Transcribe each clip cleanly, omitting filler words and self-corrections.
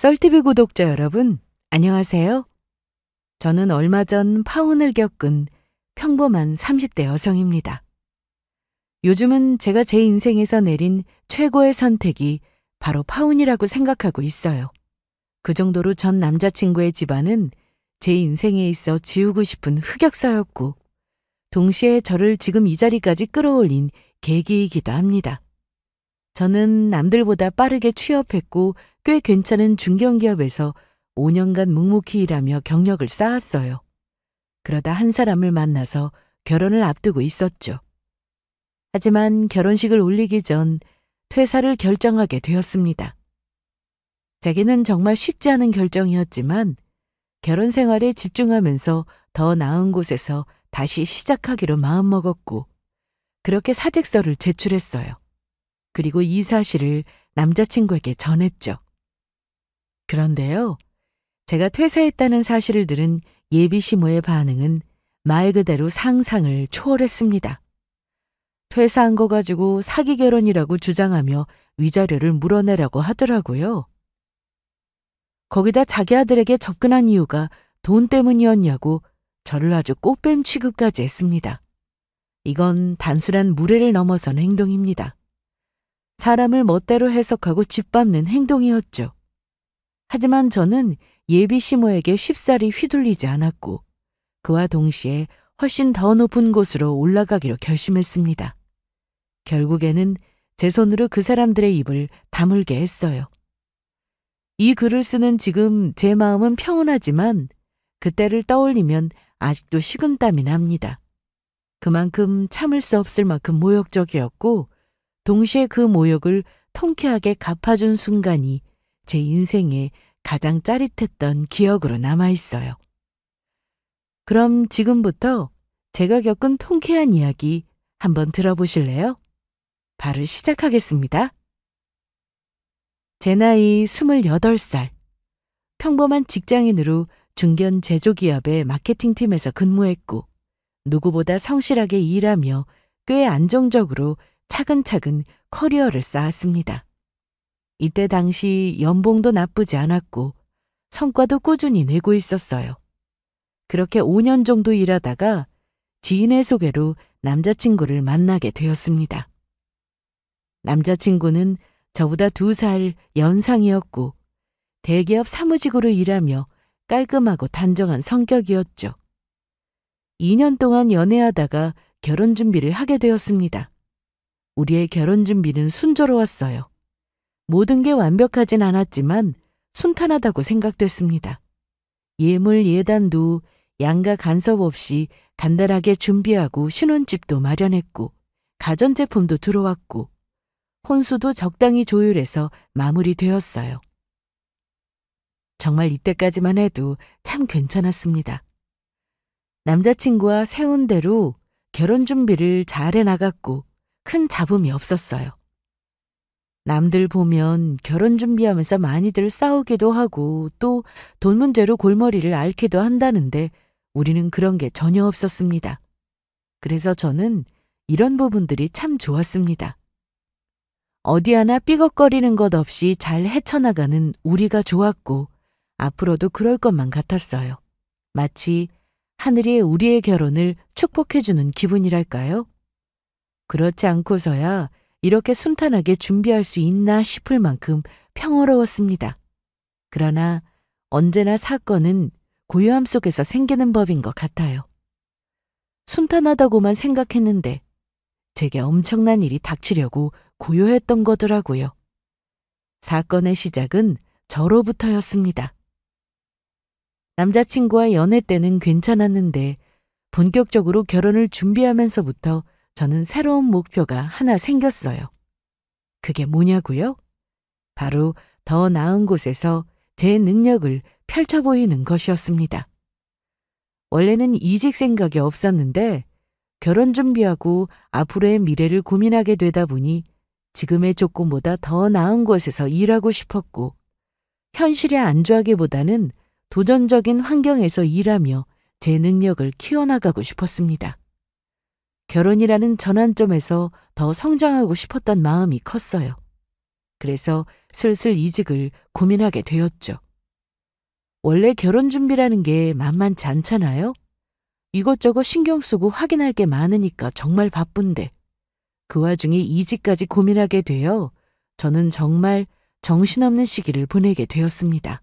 썰TV 구독자 여러분, 안녕하세요. 저는 얼마 전 파혼을 겪은 평범한 30대 여성입니다. 요즘은 제가 제 인생에서 내린 최고의 선택이 바로 파혼이라고 생각하고 있어요. 그 정도로 전 남자친구의 집안은 제 인생에 있어 지우고 싶은 흑역사였고, 동시에 저를 지금 이 자리까지 끌어올린 계기이기도 합니다. 저는 남들보다 빠르게 취업했고 꽤 괜찮은 중견기업에서 5년간 묵묵히 일하며 경력을 쌓았어요. 그러다 한 사람을 만나서 결혼을 앞두고 있었죠. 하지만 결혼식을 올리기 전 퇴사를 결정하게 되었습니다. 제게는 정말 쉽지 않은 결정이었지만 결혼 생활에 집중하면서 더 나은 곳에서 다시 시작하기로 마음먹었고, 그렇게 사직서를 제출했어요. 그리고 이 사실을 남자친구에게 전했죠. 그런데요, 제가 퇴사했다는 사실을 들은 예비 시모의 반응은 말 그대로 상상을 초월했습니다. 퇴사한 거 가지고 사기 결혼이라고 주장하며 위자료를 물어내라고 하더라고요. 거기다 자기 아들에게 접근한 이유가 돈 때문이었냐고 저를 아주 꽃뱀 취급까지 했습니다. 이건 단순한 무례를 넘어선 행동입니다. 사람을 멋대로 해석하고 짓밟는 행동이었죠. 하지만 저는 예비 시모에게 쉽사리 휘둘리지 않았고, 그와 동시에 훨씬 더 높은 곳으로 올라가기로 결심했습니다. 결국에는 제 손으로 그 사람들의 입을 다물게 했어요. 이 글을 쓰는 지금 제 마음은 평온하지만 그때를 떠올리면 아직도 식은땀이 납니다. 그만큼 참을 수 없을 만큼 모욕적이었고, 동시에 그 모욕을 통쾌하게 갚아준 순간이 제 인생에 가장 짜릿했던 기억으로 남아있어요. 그럼 지금부터 제가 겪은 통쾌한 이야기 한번 들어보실래요? 바로 시작하겠습니다. 제 나이 28살. 평범한 직장인으로 중견 제조기업의 마케팅팀에서 근무했고, 누구보다 성실하게 일하며 꽤 안정적으로 차근차근 커리어를 쌓았습니다. 이때 당시 연봉도 나쁘지 않았고 성과도 꾸준히 내고 있었어요. 그렇게 5년 정도 일하다가 지인의 소개로 남자친구를 만나게 되었습니다. 남자친구는 저보다 2살 연상이었고 대기업 사무직으로 일하며 깔끔하고 단정한 성격이었죠. 2년 동안 연애하다가 결혼 준비를 하게 되었습니다. 우리의 결혼 준비는 순조로웠어요. 모든 게 완벽하진 않았지만 순탄하다고 생각됐습니다. 예물 예단도 양가 간섭 없이 간단하게 준비하고 신혼집도 마련했고, 가전제품도 들어왔고, 혼수도 적당히 조율해서 마무리되었어요. 정말 이때까지만 해도 참 괜찮았습니다. 남자친구와 세운 대로 결혼 준비를 잘 해나갔고 큰 잡음이 없었어요. 남들 보면 결혼 준비하면서 많이들 싸우기도 하고 또 돈 문제로 골머리를 앓기도 한다는데 우리는 그런 게 전혀 없었습니다. 그래서 저는 이런 부분들이 참 좋았습니다. 어디 하나 삐걱거리는 것 없이 잘 헤쳐나가는 우리가 좋았고 앞으로도 그럴 것만 같았어요. 마치 하늘이 우리의 결혼을 축복해주는 기분이랄까요? 그렇지 않고서야 이렇게 순탄하게 준비할 수 있나 싶을 만큼 평화로웠습니다. 그러나 언제나 사건은 고요함 속에서 생기는 법인 것 같아요. 순탄하다고만 생각했는데 제게 엄청난 일이 닥치려고 고요했던 거더라고요. 사건의 시작은 저로부터였습니다. 남자친구와 연애 때는 괜찮았는데 본격적으로 결혼을 준비하면서부터 저는 새로운 목표가 하나 생겼어요. 그게 뭐냐고요? 바로 더 나은 곳에서 제 능력을 펼쳐 보이는 것이었습니다. 원래는 이직 생각이 없었는데 결혼 준비하고 앞으로의 미래를 고민하게 되다 보니 지금의 조건보다 더 나은 곳에서 일하고 싶었고, 현실에 안주하기보다는 도전적인 환경에서 일하며 제 능력을 키워나가고 싶었습니다. 결혼이라는 전환점에서 더 성장하고 싶었던 마음이 컸어요. 그래서 슬슬 이직을 고민하게 되었죠. 원래 결혼 준비라는 게 만만치 않잖아요? 이것저것 신경 쓰고 확인할 게 많으니까 정말 바쁜데 그 와중에 이직까지 고민하게 되어 저는 정말 정신없는 시기를 보내게 되었습니다.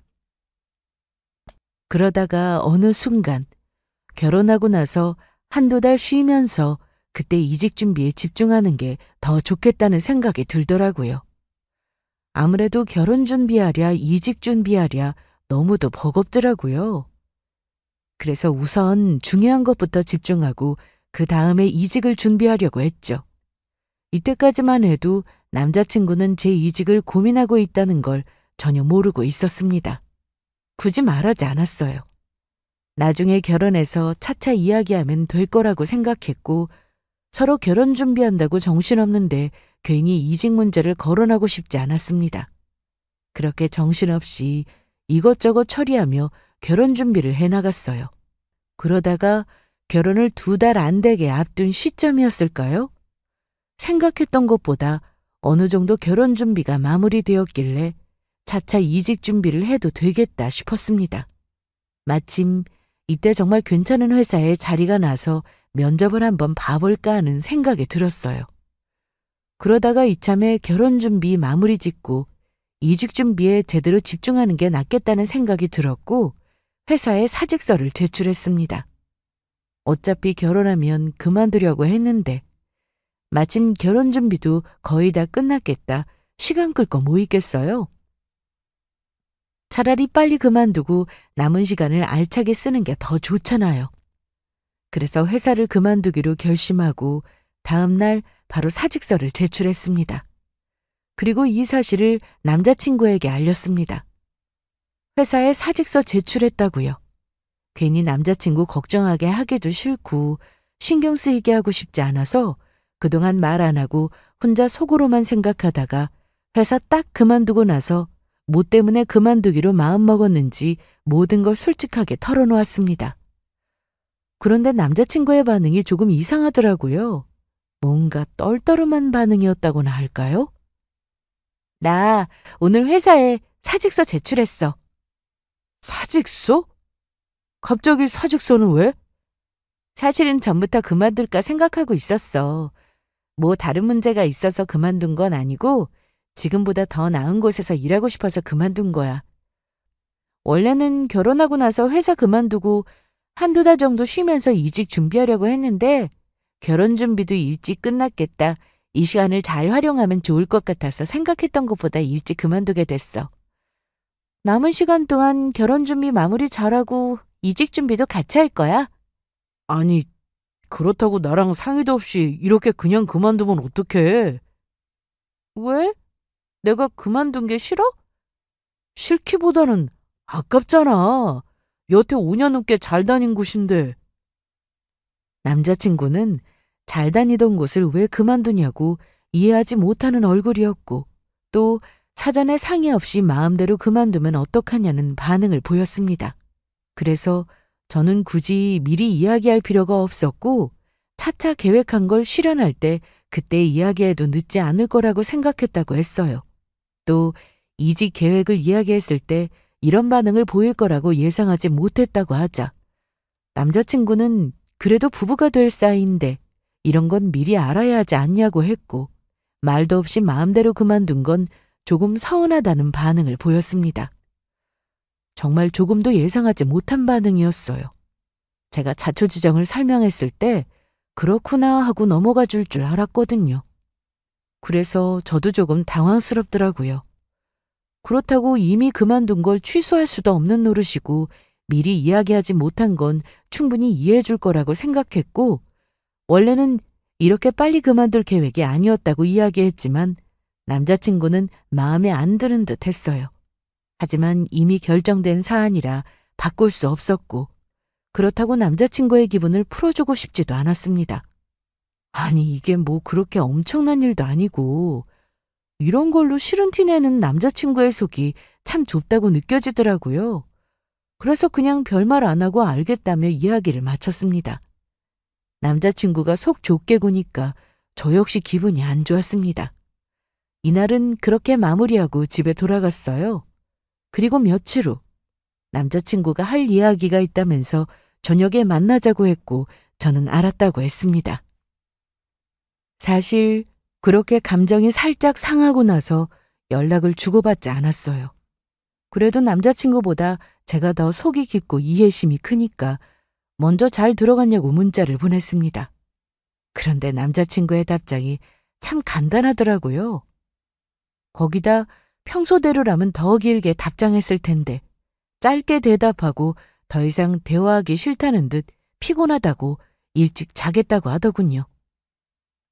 그러다가 어느 순간 결혼하고 나서 한두 달 쉬면서 그때 이직 준비에 집중하는 게 더 좋겠다는 생각이 들더라고요. 아무래도 결혼 준비하랴 이직 준비하랴 너무도 버겁더라고요. 그래서 우선 중요한 것부터 집중하고 그 다음에 이직을 준비하려고 했죠. 이때까지만 해도 남자친구는 제 이직을 고민하고 있다는 걸 전혀 모르고 있었습니다. 굳이 말하지 않았어요. 나중에 결혼해서 차차 이야기하면 될 거라고 생각했고 서로 결혼 준비한다고 정신없는데 괜히 이직 문제를 거론하고 싶지 않았습니다. 그렇게 정신없이 이것저것 처리하며 결혼 준비를 해나갔어요. 그러다가 결혼을 2달 안 되게 앞둔 시점이었을까요? 생각했던 것보다 어느 정도 결혼 준비가 마무리되었길래 차차 이직 준비를 해도 되겠다 싶었습니다. 마침 이때 정말 괜찮은 회사에 자리가 나서 면접을 한번 봐볼까 하는 생각이 들었어요. 그러다가 이참에 결혼 준비 마무리 짓고 이직 준비에 제대로 집중하는 게 낫겠다는 생각이 들었고 회사에 사직서를 제출했습니다. 어차피 결혼하면 그만두려고 했는데 마침 결혼 준비도 거의 다 끝났겠다. 시간 끌 거 뭐 있겠어요? 차라리 빨리 그만두고 남은 시간을 알차게 쓰는 게 더 좋잖아요. 그래서 회사를 그만두기로 결심하고 다음 날 바로 사직서를 제출했습니다. 그리고 이 사실을 남자친구에게 알렸습니다. 회사에 사직서 제출했다고요. 괜히 남자친구 걱정하게 하기도 싫고 신경 쓰이게 하고 싶지 않아서 그동안 말 안 하고 혼자 속으로만 생각하다가 회사 딱 그만두고 나서 뭐 때문에 그만두기로 마음먹었는지 모든 걸 솔직하게 털어놓았습니다. 그런데 남자친구의 반응이 조금 이상하더라고요. 뭔가 떨떠름한 반응이었다고나 할까요? 나 오늘 회사에 사직서 제출했어. 사직서? 갑자기 사직서는 왜? 사실은 전부터 그만둘까 생각하고 있었어. 뭐 다른 문제가 있어서 그만둔 건 아니고 지금보다 더 나은 곳에서 일하고 싶어서 그만둔 거야. 원래는 결혼하고 나서 회사 그만두고 한두 달 정도 쉬면서 이직 준비하려고 했는데 결혼 준비도 일찍 끝났겠다. 이 시간을 잘 활용하면 좋을 것 같아서 생각했던 것보다 일찍 그만두게 됐어. 남은 시간 동안 결혼 준비 마무리 잘하고 이직 준비도 같이 할 거야. 아니, 그렇다고 나랑 상의도 없이 이렇게 그냥 그만두면 어떡해? 왜? 내가 그만둔 게 싫어? 싫기보다는 아깝잖아. 여태 5년 넘게 잘 다닌 곳인데. 남자친구는 잘 다니던 곳을 왜 그만두냐고 이해하지 못하는 얼굴이었고 또 사전에 상의 없이 마음대로 그만두면 어떡하냐는 반응을 보였습니다. 그래서 저는 굳이 미리 이야기할 필요가 없었고 차차 계획한 걸 실현할 때 그때 이야기해도 늦지 않을 거라고 생각했다고 했어요. 또 이직 계획을 이야기했을 때 이런 반응을 보일 거라고 예상하지 못했다고 하자 남자친구는 그래도 부부가 될 사이인데 이런 건 미리 알아야 하지 않냐고 했고 말도 없이 마음대로 그만둔 건 조금 서운하다는 반응을 보였습니다. 정말 조금도 예상하지 못한 반응이었어요. 제가 자초지정을 설명했을 때 그렇구나 하고 넘어가 줄 알았거든요. 그래서 저도 조금 당황스럽더라고요. 그렇다고 이미 그만둔 걸 취소할 수도 없는 노릇이고 미리 이야기하지 못한 건 충분히 이해해 줄 거라고 생각했고 원래는 이렇게 빨리 그만둘 계획이 아니었다고 이야기했지만 남자친구는 마음에 안 드는 듯 했어요. 하지만 이미 결정된 사안이라 바꿀 수 없었고 그렇다고 남자친구의 기분을 풀어주고 싶지도 않았습니다. 아니 이게 뭐 그렇게 엄청난 일도 아니고 이런 걸로 싫은 티 내는 남자친구의 속이 참 좁다고 느껴지더라고요. 그래서 그냥 별말 안 하고 알겠다며 이야기를 마쳤습니다. 남자친구가 속 좁게 구니까 저 역시 기분이 안 좋았습니다. 이날은 그렇게 마무리하고 집에 돌아갔어요. 그리고 며칠 후 남자친구가 할 이야기가 있다면서 저녁에 만나자고 했고 저는 알았다고 했습니다. 사실 그렇게 감정이 살짝 상하고 나서 연락을 주고받지 않았어요. 그래도 남자친구보다 제가 더 속이 깊고 이해심이 크니까 먼저 잘 들어갔냐고 문자를 보냈습니다. 그런데 남자친구의 답장이 참 간단하더라고요. 거기다 평소대로라면 더 길게 답장했을 텐데 짧게 대답하고 더 이상 대화하기 싫다는 듯 피곤하다고 일찍 자겠다고 하더군요.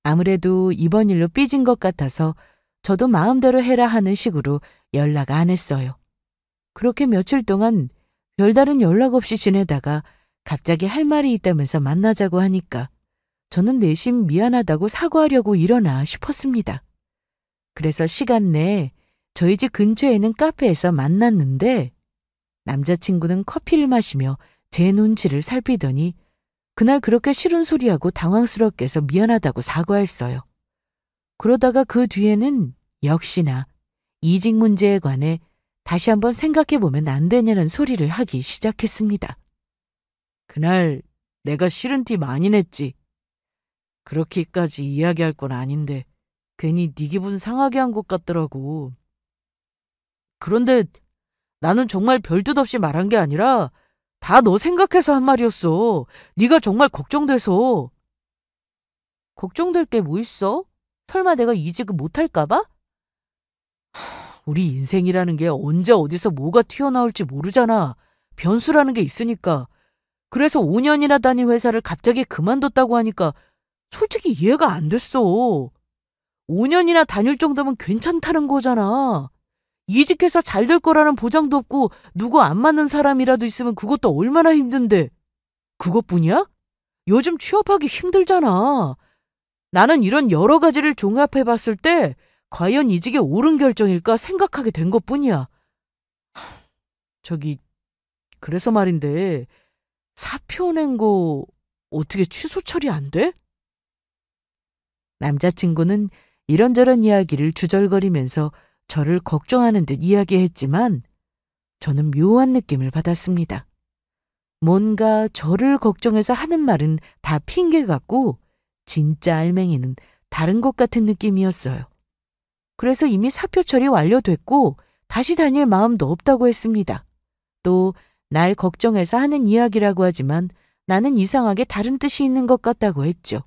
아무래도 이번 일로 삐진 것 같아서 저도 마음대로 해라 하는 식으로 연락 안 했어요. 그렇게 며칠 동안 별다른 연락 없이 지내다가 갑자기 할 말이 있다면서 만나자고 하니까 저는 내심 미안하다고 사과하려고 일어나 싶었습니다. 그래서 시간 내에 저희 집 근처에 있는 카페에서 만났는데 남자친구는 커피를 마시며 제 눈치를 살피더니 그날 그렇게 싫은 소리하고 당황스럽게 해서 미안하다고 사과했어요. 그러다가 그 뒤에는 역시나 이직 문제에 관해 다시 한번 생각해보면 안 되냐는 소리를 하기 시작했습니다. 그날 내가 싫은 티 많이 냈지. 그렇게까지 이야기할 건 아닌데 괜히 네 기분 상하게 한 것 같더라고. 그런데 나는 정말 별뜻 없이 말한 게 아니라 다 너 생각해서 한 말이었어. 네가 정말 걱정돼서. 걱정될 게 뭐 있어? 설마 내가 이직을 못할까 봐? 우리 인생이라는 게 언제 어디서 뭐가 튀어나올지 모르잖아. 변수라는 게 있으니까. 그래서 5년이나 다닌 회사를 갑자기 그만뒀다고 하니까 솔직히 이해가 안 됐어. 5년이나 다닐 정도면 괜찮다는 거잖아. 이직해서 잘 될 거라는 보장도 없고 누구 안 맞는 사람이라도 있으면 그것도 얼마나 힘든데. 그것뿐이야? 요즘 취업하기 힘들잖아. 나는 이런 여러 가지를 종합해 봤을 때 과연 이직이 옳은 결정일까 생각하게 된 것뿐이야. 저기 그래서 말인데 사표 낸 거 어떻게 취소 처리 안 돼? 남자친구는 이런저런 이야기를 주절거리면서 저를 걱정하는 듯 이야기했지만 저는 묘한 느낌을 받았습니다. 뭔가 저를 걱정해서 하는 말은 다 핑계 같고 진짜 알맹이는 다른 것 같은 느낌이었어요. 그래서 이미 사표 처리 완료됐고 다시 다닐 마음도 없다고 했습니다. 또 날 걱정해서 하는 이야기라고 하지만 나는 이상하게 다른 뜻이 있는 것 같다고 했죠.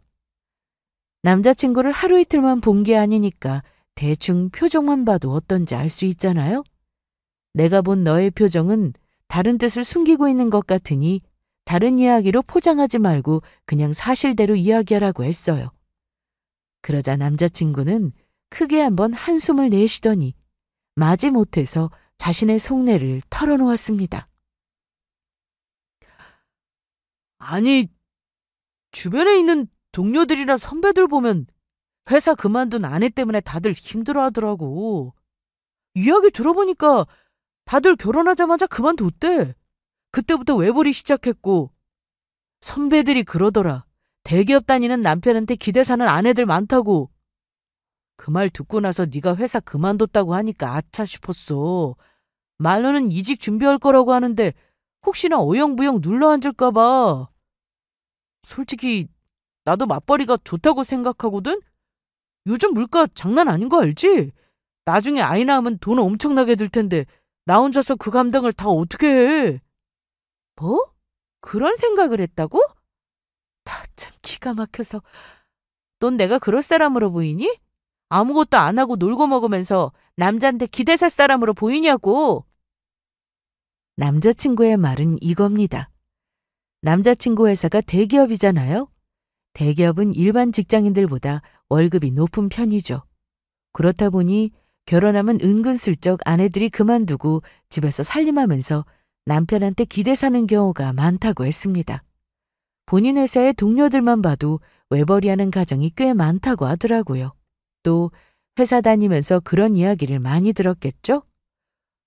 남자친구를 하루 이틀만 본 게 아니니까 대충 표정만 봐도 어떤지 알 수 있잖아요. 내가 본 너의 표정은 다른 뜻을 숨기고 있는 것 같으니 다른 이야기로 포장하지 말고 그냥 사실대로 이야기하라고 했어요. 그러자 남자친구는 크게 한번 한숨을 내쉬더니 마지못해서 자신의 속내를 털어놓았습니다. 아니, 주변에 있는 동료들이나 선배들 보면 회사 그만둔 아내 때문에 다들 힘들어하더라고. 이야기 들어보니까 다들 결혼하자마자 그만뒀대. 그때부터 외벌이 시작했고 선배들이 그러더라. 대기업 다니는 남편한테 기대 사는 아내들 많다고. 그 말 듣고 나서 네가 회사 그만뒀다고 하니까 아차 싶었어. 말로는 이직 준비할 거라고 하는데 혹시나 어영부영 눌러앉을까 봐. 솔직히 나도 맞벌이가 좋다고 생각하거든? 요즘 물가 장난 아닌 거 알지? 나중에 아이 낳으면 돈 엄청나게 들 텐데 나 혼자서 그 감당을 다 어떻게 해? 뭐? 그런 생각을 했다고? 다 참 기가 막혀서. 넌 내가 그럴 사람으로 보이니? 아무것도 안 하고 놀고 먹으면서 남자한테 기대 살 사람으로 보이냐고. 남자친구의 말은 이겁니다. 남자친구 회사가 대기업이잖아요. 대기업은 일반 직장인들보다 월급이 높은 편이죠. 그렇다 보니 결혼하면 은근슬쩍 아내들이 그만두고 집에서 살림하면서 남편한테 기대 사는 경우가 많다고 했습니다. 본인 회사의 동료들만 봐도 외벌이하는 가정이 꽤 많다고 하더라고요. 또 회사 다니면서 그런 이야기를 많이 들었겠죠?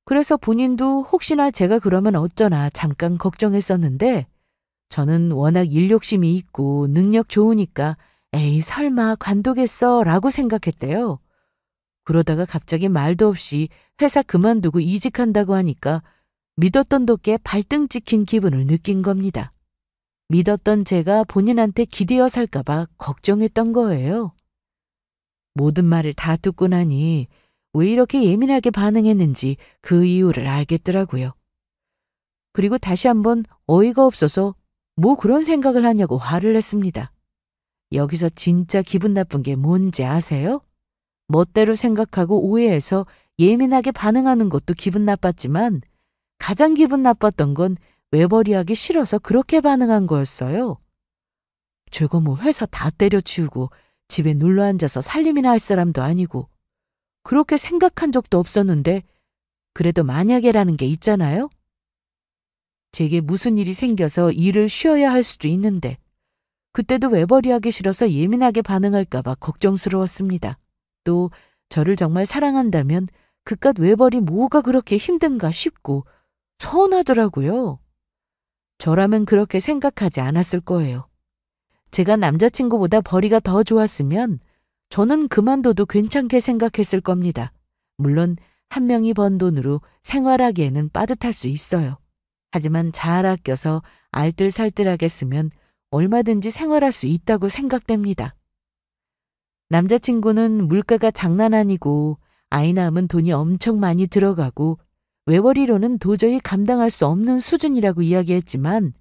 그래서 본인도 혹시나 제가 그러면 어쩌나 잠깐 걱정했었는데 저는 워낙 일 욕심이 있고 능력 좋으니까 에이 설마 관두겠어 라고 생각했대요. 그러다가 갑자기 말도 없이 회사 그만두고 이직한다고 하니까 믿었던 덕에 발등 찍힌 기분을 느낀 겁니다. 믿었던 제가 본인한테 기대어 살까봐 걱정했던 거예요. 모든 말을 다 듣고 나니 왜 이렇게 예민하게 반응했는지 그 이유를 알겠더라고요. 그리고 다시 한번 어이가 없어서 뭐 그런 생각을 하냐고 화를 냈습니다. 여기서 진짜 기분 나쁜 게 뭔지 아세요? 멋대로 생각하고 오해해서 예민하게 반응하는 것도 기분 나빴지만 가장 기분 나빴던 건 외벌이하기 싫어서 그렇게 반응한 거였어요. 제가 뭐 회사 다 때려치우고 집에 눌러 앉아서 살림이나 할 사람도 아니고 그렇게 생각한 적도 없었는데 그래도 만약에라는 게 있잖아요. 제게 무슨 일이 생겨서 일을 쉬어야 할 수도 있는데 그때도 외벌이하기 싫어서 예민하게 반응할까 봐 걱정스러웠습니다. 또 저를 정말 사랑한다면 그깟 외벌이 뭐가 그렇게 힘든가 싶고 서운하더라고요. 저라면 그렇게 생각하지 않았을 거예요. 제가 남자친구보다 벌이가 더 좋았으면 저는 그만둬도 괜찮게 생각했을 겁니다. 물론 한 명이 번 돈으로 생활하기에는 빠듯할 수 있어요. 하지만 잘 아껴서 알뜰살뜰하게 쓰면 얼마든지 생활할 수 있다고 생각됩니다. 남자친구는 물가가 장난 아니고 아이 낳으면 돈이 엄청 많이 들어가고 외벌이로는 도저히 감당할 수 없는 수준이라고 이야기했지만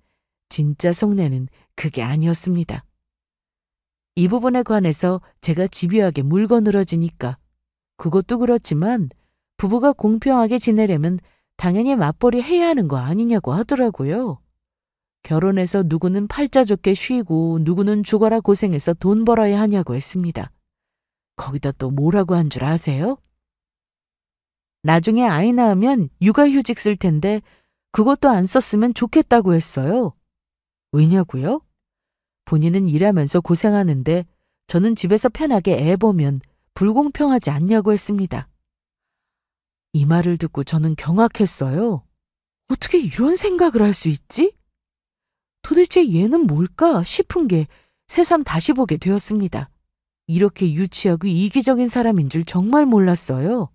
진짜 속내는 그게 아니었습니다. 이 부분에 관해서 제가 집요하게 물고 늘어지니까 그것도 그렇지만 부부가 공평하게 지내려면 당연히 맞벌이 해야 하는 거 아니냐고 하더라고요. 결혼해서 누구는 팔자 좋게 쉬고 누구는 죽어라 고생해서 돈 벌어야 하냐고 했습니다. 거기다 또 뭐라고 한 줄 아세요? 나중에 아이 낳으면 육아휴직 쓸 텐데 그것도 안 썼으면 좋겠다고 했어요. 왜냐고요? 본인은 일하면서 고생하는데 저는 집에서 편하게 애 보면 불공평하지 않냐고 했습니다. 이 말을 듣고 저는 경악했어요. 어떻게 이런 생각을 할 수 있지? 도대체 얘는 뭘까 싶은 게 새삼 다시 보게 되었습니다. 이렇게 유치하고 이기적인 사람인 줄 정말 몰랐어요.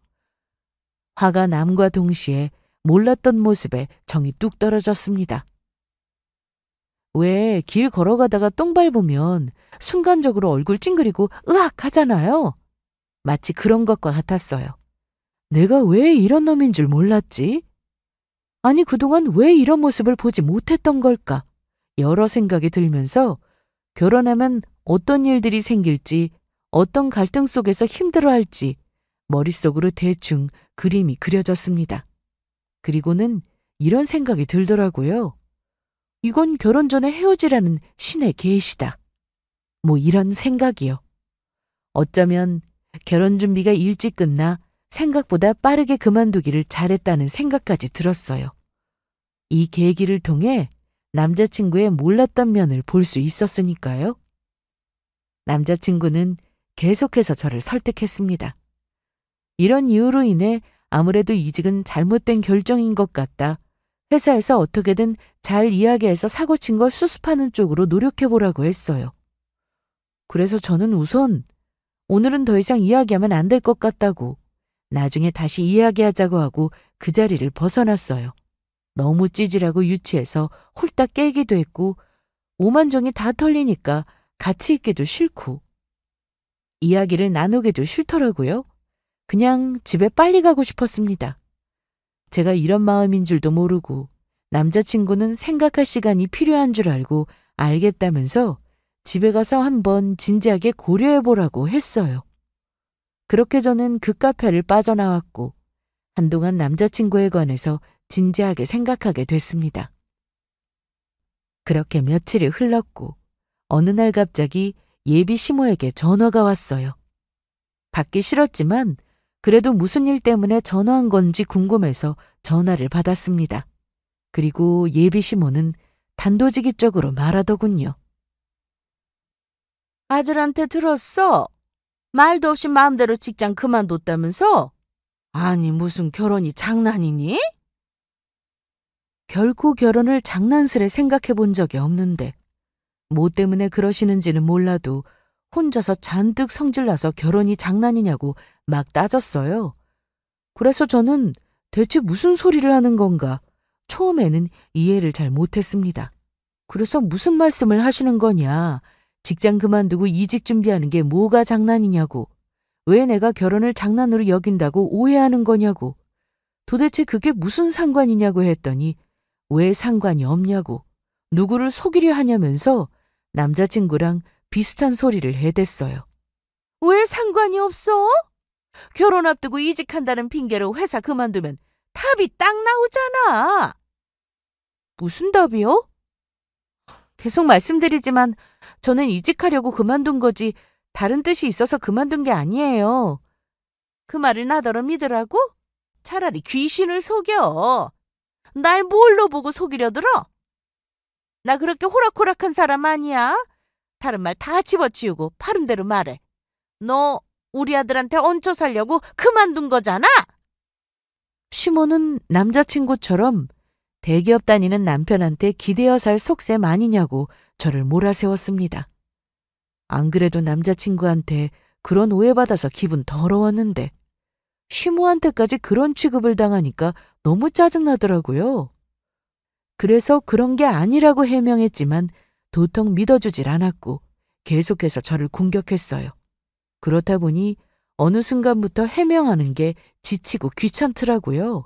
화가 남과 동시에 몰랐던 모습에 정이 뚝 떨어졌습니다. 왜 길 걸어가다가 똥 밟으면 순간적으로 얼굴 찡그리고 으악 하잖아요. 마치 그런 것과 같았어요. 내가 왜 이런 놈인 줄 몰랐지? 아니 그동안 왜 이런 모습을 보지 못했던 걸까? 여러 생각이 들면서 결혼하면 어떤 일들이 생길지 어떤 갈등 속에서 힘들어할지 머릿속으로 대충 그림이 그려졌습니다. 그리고는 이런 생각이 들더라고요. 이건 결혼 전에 헤어지라는 신의 계시다. 뭐 이런 생각이요. 어쩌면 결혼 준비가 일찍 끝나 생각보다 빠르게 그만두기를 잘했다는 생각까지 들었어요. 이 계기를 통해 남자친구의 몰랐던 면을 볼 수 있었으니까요. 남자친구는 계속해서 저를 설득했습니다. 이런 이유로 인해 아무래도 이직은 잘못된 결정인 것 같다. 회사에서 어떻게든 잘 이야기해서 사고친 걸 수습하는 쪽으로 노력해보라고 했어요. 그래서 저는 우선 오늘은 더 이상 이야기하면 안 될 것 같다고 나중에 다시 이야기하자고 하고 그 자리를 벗어났어요. 너무 찌질하고 유치해서 홀딱 깨기도 했고 오만정이 다 털리니까 같이 있기도 싫고 이야기를 나누기도 싫더라고요. 그냥 집에 빨리 가고 싶었습니다. 제가 이런 마음인 줄도 모르고 남자친구는 생각할 시간이 필요한 줄 알고 알겠다면서 집에 가서 한번 진지하게 고려해보라고 했어요. 그렇게 저는 그 카페를 빠져나왔고 한동안 남자친구에 관해서 진지하게 생각하게 됐습니다. 그렇게 며칠이 흘렀고 어느 날 갑자기 예비 시모에게 전화가 왔어요. 받기 싫었지만 그래도 무슨 일 때문에 전화한 건지 궁금해서 전화를 받았습니다. 그리고 예비 시모는 단도직입적으로 말하더군요. 아들한테 들었어? 말도 없이 마음대로 직장 그만뒀다면서? 아니 무슨 결혼이 장난이니? 결코 결혼을 장난스레 생각해 본 적이 없는데 뭐 때문에 그러시는지는 몰라도 혼자서 잔뜩 성질나서 결혼이 장난이냐고 막 따졌어요. 그래서 저는 대체 무슨 소리를 하는 건가 처음에는 이해를 잘 못했습니다. 그래서 무슨 말씀을 하시는 거냐, 직장 그만두고 이직 준비하는 게 뭐가 장난이냐고, 왜 내가 결혼을 장난으로 여긴다고 오해하는 거냐고, 도대체 그게 무슨 상관이냐고 했더니 왜 상관이 없냐고, 누구를 속이려 하냐면서 남자친구랑 비슷한 소리를 해댔어요. 왜 상관이 없어? 결혼 앞두고 이직한다는 핑계로 회사 그만두면 답이 딱 나오잖아. 무슨 답이요? 계속 말씀드리지만 저는 이직하려고 그만둔 거지 다른 뜻이 있어서 그만둔 게 아니에요. 그 말을 나더러 믿으라고? 차라리 귀신을 속여. 날 뭘로 보고 속이려 들어? 나 그렇게 호락호락한 사람 아니야. 다른 말 다 집어치우고 바른 대로 말해. 너 우리 아들한테 얹혀 살려고 그만둔 거잖아. 시모는 남자친구처럼 대기업 다니는 남편한테 기대어 살 속셈 아니냐고 저를 몰아세웠습니다. 안 그래도 남자친구한테 그런 오해받아서 기분 더러웠는데 시모한테까지 그런 취급을 당하니까 너무 짜증나더라고요. 그래서 그런 게 아니라고 해명했지만 도통 믿어주질 않았고 계속해서 저를 공격했어요. 그렇다 보니 어느 순간부터 해명하는 게 지치고 귀찮더라고요.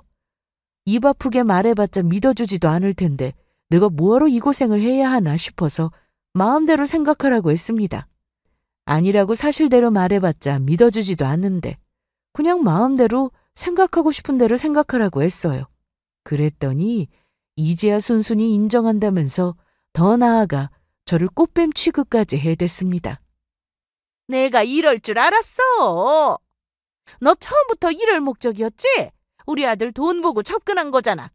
입 아프게 말해봤자 믿어주지도 않을 텐데 내가 뭐하러 이 고생을 해야 하나 싶어서 마음대로 생각하라고 했습니다. 아니라고 사실대로 말해봤자 믿어주지도 않는데 그냥 마음대로 생각하고 싶은 대로 생각하라고 했어요. 그랬더니 이제야 순순히 인정한다면서 더 나아가 저를 꽃뱀 취급까지 해댔습니다. 내가 이럴 줄 알았어. 너 처음부터 이럴 목적이었지? 우리 아들 돈 보고 접근한 거잖아.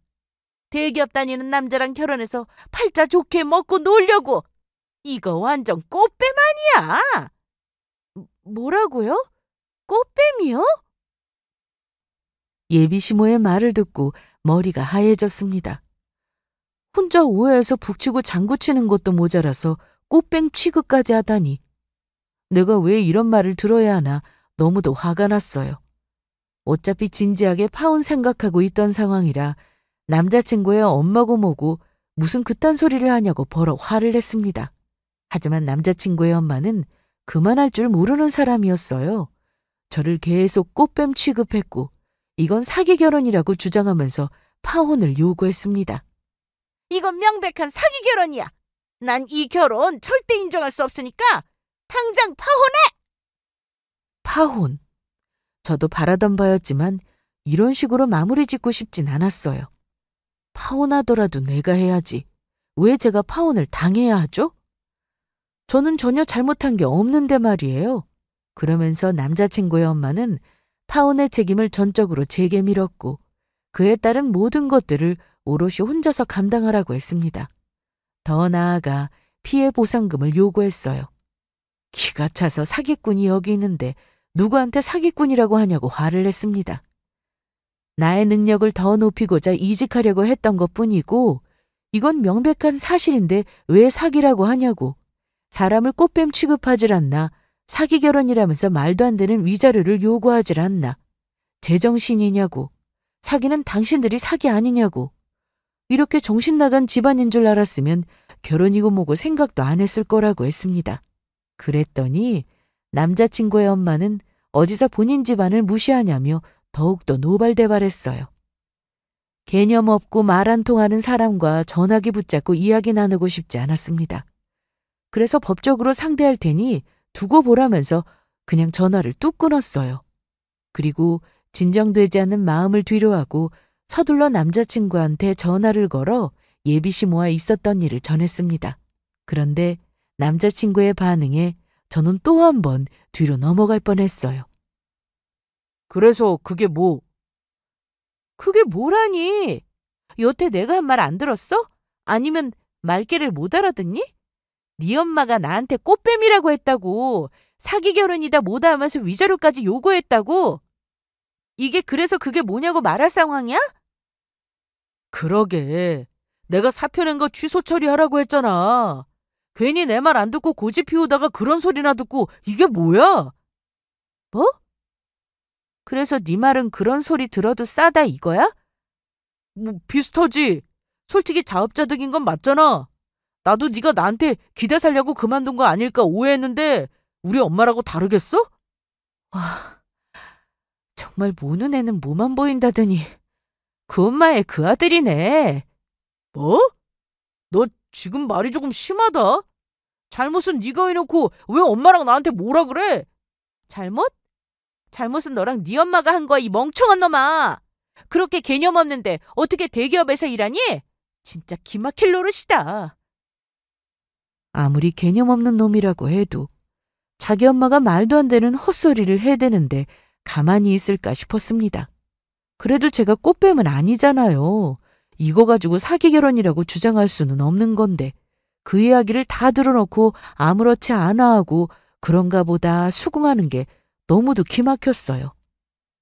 대기업 다니는 남자랑 결혼해서 팔자 좋게 먹고 놀려고. 이거 완전 꽃뱀 아니야. 뭐라고요? 꽃뱀이요? 예비시모의 말을 듣고 머리가 하얘졌습니다. 혼자 오해해서 북치고 장구치는 것도 모자라서 꽃뱀 취급까지 하다니. 내가 왜 이런 말을 들어야 하나 너무도 화가 났어요. 어차피 진지하게 파혼 생각하고 있던 상황이라 남자친구의 엄마고 뭐고 무슨 그딴 소리를 하냐고 버럭 화를 냈습니다. 하지만 남자친구의 엄마는 그만할 줄 모르는 사람이었어요. 저를 계속 꽃뱀 취급했고 이건 사기 결혼이라고 주장하면서 파혼을 요구했습니다. 이건 명백한 사기 결혼이야. 난 이 결혼 절대 인정할 수 없으니까 당장 파혼해! 파혼. 저도 바라던 바였지만 이런 식으로 마무리 짓고 싶진 않았어요. 파혼하더라도 내가 해야지. 왜 제가 파혼을 당해야 하죠? 저는 전혀 잘못한 게 없는데 말이에요. 그러면서 남자친구의 엄마는 파혼의 책임을 전적으로 제게 밀었고 그에 따른 모든 것들을 오롯이 혼자서 감당하라고 했습니다. 더 나아가 피해 보상금을 요구했어요. 기가 차서 사기꾼이 여기 있는데 누구한테 사기꾼이라고 하냐고 화를 냈습니다. 나의 능력을 더 높이고자 이직하려고 했던 것뿐이고 이건 명백한 사실인데 왜 사기라고 하냐고, 사람을 꽃뱀 취급하질 않나, 사기 결혼이라면서 말도 안 되는 위자료를 요구하질 않나, 제정신이냐고, 사기는 당신들이 사기 아니냐고. 이렇게 정신 나간 집안인 줄 알았으면 결혼이고 뭐고 생각도 안 했을 거라고 했습니다. 그랬더니 남자친구의 엄마는 어디서 본인 집안을 무시하냐며 더욱더 노발대발했어요. 개념 없고 말 안 통하는 사람과 전화기 붙잡고 이야기 나누고 싶지 않았습니다. 그래서 법적으로 상대할 테니 두고 보라면서 그냥 전화를 뚝 끊었어요. 그리고 진정되지 않는 마음을 뒤로하고 서둘러 남자친구한테 전화를 걸어 예비시모와 있었던 일을 전했습니다. 그런데 남자친구의 반응에 저는 또 한 번 뒤로 넘어갈 뻔했어요. 그래서 그게 뭐? 그게 뭐라니? 여태 내가 한 말 안 들었어? 아니면 말귀를 못 알아듣니? 네 엄마가 나한테 꽃뱀이라고 했다고. 사기 결혼이다 뭐다 하면서 위자료까지 요구했다고. 이게 그래서 그게 뭐냐고 말할 상황이야? 그러게. 내가 사표 낸 거 취소 처리하라고 했잖아. 괜히 내 말 안 듣고 고집 피우다가 그런 소리나 듣고 이게 뭐야? 뭐? 그래서 네 말은 그런 소리 들어도 싸다 이거야? 뭐 비슷하지. 솔직히 자업자득인 건 맞잖아. 나도 네가 나한테 기대 살려고 그만둔 거 아닐까 오해했는데 우리 엄마라고 다르겠어? 와, 정말 모는 애는 뭐만 보인다더니 그 엄마의 그 아들이네. 뭐? 너 지금 말이 조금 심하다. 잘못은 네가 해놓고 왜 엄마랑 나한테 뭐라 그래? 잘못? 잘못은 너랑 네 엄마가 한 거야, 이 멍청한 놈아. 그렇게 개념 없는데 어떻게 대기업에서 일하니? 진짜 기막힐 노릇이다. 아무리 개념 없는 놈이라고 해도 자기 엄마가 말도 안 되는 헛소리를 해대는데 가만히 있을까 싶었습니다. 그래도 제가 꽃뱀은 아니잖아요. 이거 가지고 사기 결혼이라고 주장할 수는 없는 건데 그 이야기를 다 들어놓고 아무렇지 않아 하고 그런가 보다 수긍하는 게 너무도 기막혔어요.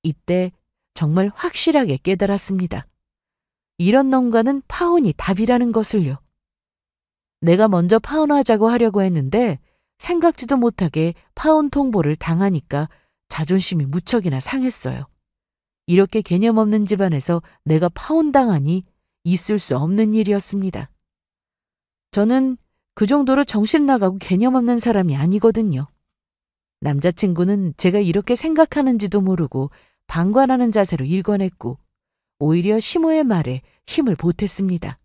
이때 정말 확실하게 깨달았습니다. 이런 놈과는 파혼이 답이라는 것을요. 내가 먼저 파혼하자고 하려고 했는데 생각지도 못하게 파혼 통보를 당하니까 자존심이 무척이나 상했어요. 이렇게 개념 없는 집안에서 내가 파혼당하니 있을 수 없는 일이었습니다. 저는 그 정도로 정신 나가고 개념 없는 사람이 아니거든요. 남자친구는 제가 이렇게 생각하는지도 모르고 방관하는 자세로 일관했고 오히려 시모의 말에 힘을 보탰습니다.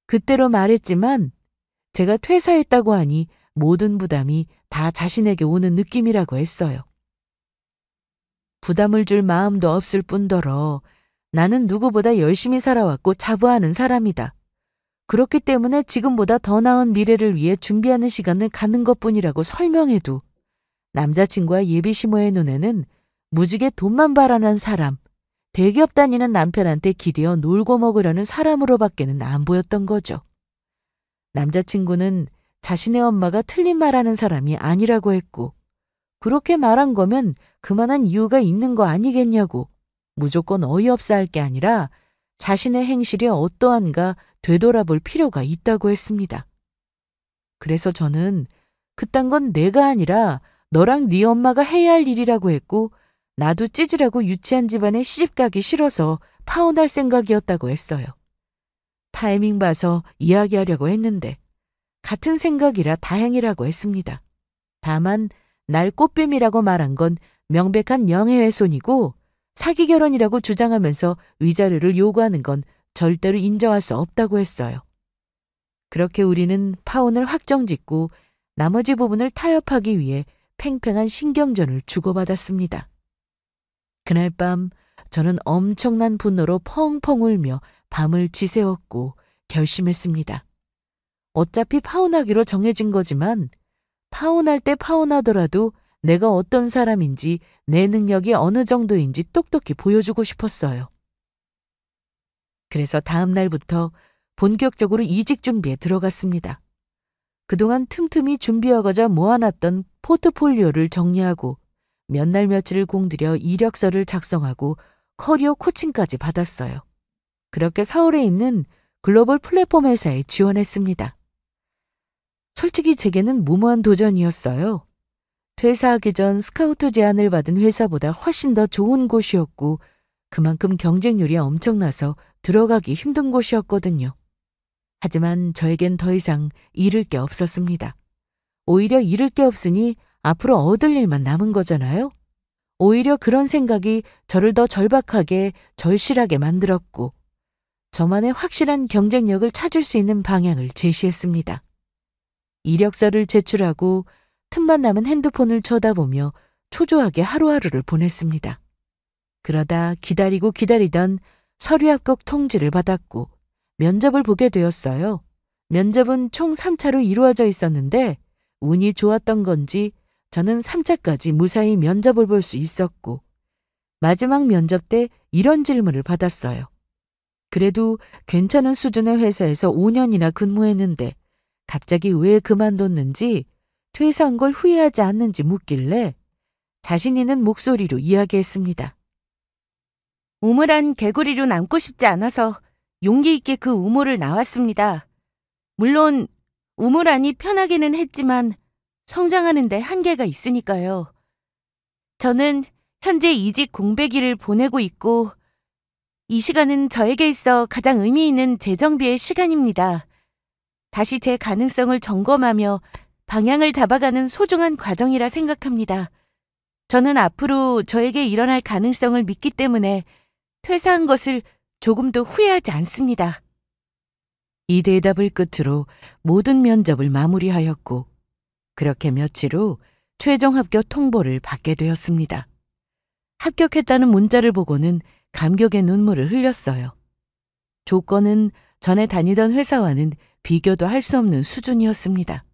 그때로 말했지만 제가 퇴사했다고 하니 모든 부담이 다 자신에게 오는 느낌이라고 했어요. 부담을 줄 마음도 없을 뿐더러 나는 누구보다 열심히 살아왔고 자부하는 사람이다. 그렇기 때문에 지금보다 더 나은 미래를 위해 준비하는 시간을 갖는 것뿐이라고 설명해도 남자친구와 예비 시모의 눈에는 무지개 돈만 바라는 사람, 대기업 다니는 남편한테 기대어 놀고 먹으려는 사람으로밖에는 안 보였던 거죠. 남자친구는 자신의 엄마가 틀린 말하는 사람이 아니라고 했고 그렇게 말한 거면 그만한 이유가 있는 거 아니겠냐고 무조건 어이없어 할 게 아니라 자신의 행실이 어떠한가 되돌아볼 필요가 있다고 했습니다. 그래서 저는 그딴 건 내가 아니라 너랑 네 엄마가 해야 할 일이라고 했고 나도 찌질하고 유치한 집안에 시집가기 싫어서 파혼할 생각이었다고 했어요. 타이밍 봐서 이야기하려고 했는데 같은 생각이라 다행이라고 했습니다. 다만 날 꽃뱀이라고 말한 건 명백한 명예훼손이고 사기 결혼이라고 주장하면서 위자료를 요구하는 건 절대로 인정할 수 없다고 했어요. 그렇게 우리는 파혼을 확정짓고 나머지 부분을 타협하기 위해 팽팽한 신경전을 주고받았습니다. 그날 밤 저는 엄청난 분노로 펑펑 울며 밤을 지새웠고 결심했습니다. 어차피 파혼하기로 정해진 거지만 파혼할 때 파혼하더라도 내가 어떤 사람인지 내 능력이 어느 정도인지 똑똑히 보여주고 싶었어요. 그래서 다음 날부터 본격적으로 이직 준비에 들어갔습니다. 그동안 틈틈이 준비하고자 모아놨던 포트폴리오를 정리하고 몇 날 며칠을 공들여 이력서를 작성하고 커리어 코칭까지 받았어요. 그렇게 서울에 있는 글로벌 플랫폼 회사에 지원했습니다. 솔직히 제게는 무모한 도전이었어요. 퇴사하기 전 스카우트 제안을 받은 회사보다 훨씬 더 좋은 곳이었고 그만큼 경쟁률이 엄청나서 들어가기 힘든 곳이었거든요. 하지만 저에겐 더 이상 잃을 게 없었습니다. 오히려 잃을 게 없으니 앞으로 얻을 일만 남은 거잖아요. 오히려 그런 생각이 저를 더 절박하게 절실하게 만들었고 저만의 확실한 경쟁력을 찾을 수 있는 방향을 제시했습니다. 이력서를 제출하고 틈만 남은 핸드폰을 쳐다보며 초조하게 하루하루를 보냈습니다. 그러다 기다리고 기다리던 서류 합격 통지를 받았고 면접을 보게 되었어요. 면접은 총 3차로 이루어져 있었는데 운이 좋았던 건지 저는 3차까지 무사히 면접을 볼 수 있었고 마지막 면접 때 이런 질문을 받았어요. 그래도 괜찮은 수준의 회사에서 5년이나 근무했는데 갑자기 왜 그만뒀는지 퇴사한 걸 후회하지 않는지 묻길래 자신 있는 목소리로 이야기했습니다. 우물한 개구리로 남고 싶지 않아서 용기 있게 그 우물을 나왔습니다. 물론 우물안이 편하기는 했지만 성장하는데 한계가 있으니까요. 저는 현재 이직 공백기를 보내고 있고 이 시간은 저에게 있어 가장 의미 있는 재정비의 시간입니다. 다시 제 가능성을 점검하며 방향을 잡아가는 소중한 과정이라 생각합니다. 저는 앞으로 저에게 일어날 가능성을 믿기 때문에 퇴사한 것을 조금도 후회하지 않습니다. 이 대답을 끝으로 모든 면접을 마무리하였고 그렇게 며칠 후 최종 합격 통보를 받게 되었습니다. 합격했다는 문자를 보고는 감격의 눈물을 흘렸어요. 조건은 전에 다니던 회사와는 비교도 할 수 없는 수준이었습니다.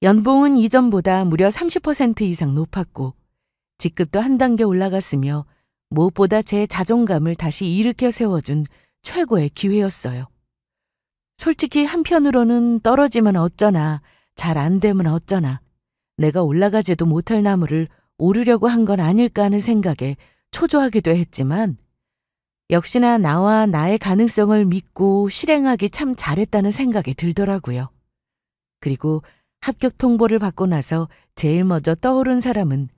연봉은 이전보다 무려 30% 이상 높았고 직급도 한 단계 올라갔으며 무엇보다 제 자존감을 다시 일으켜 세워준 최고의 기회였어요. 솔직히 한편으로는 떨어지면 어쩌나, 잘 안 되면 어쩌나, 내가 올라가지도 못할 나무를 오르려고 한 건 아닐까 하는 생각에 초조하기도 했지만 역시나 나와 나의 가능성을 믿고 실행하기 참 잘했다는 생각이 들더라고요. 그리고 합격 통보를 받고 나서 제일 먼저 떠오른 사람은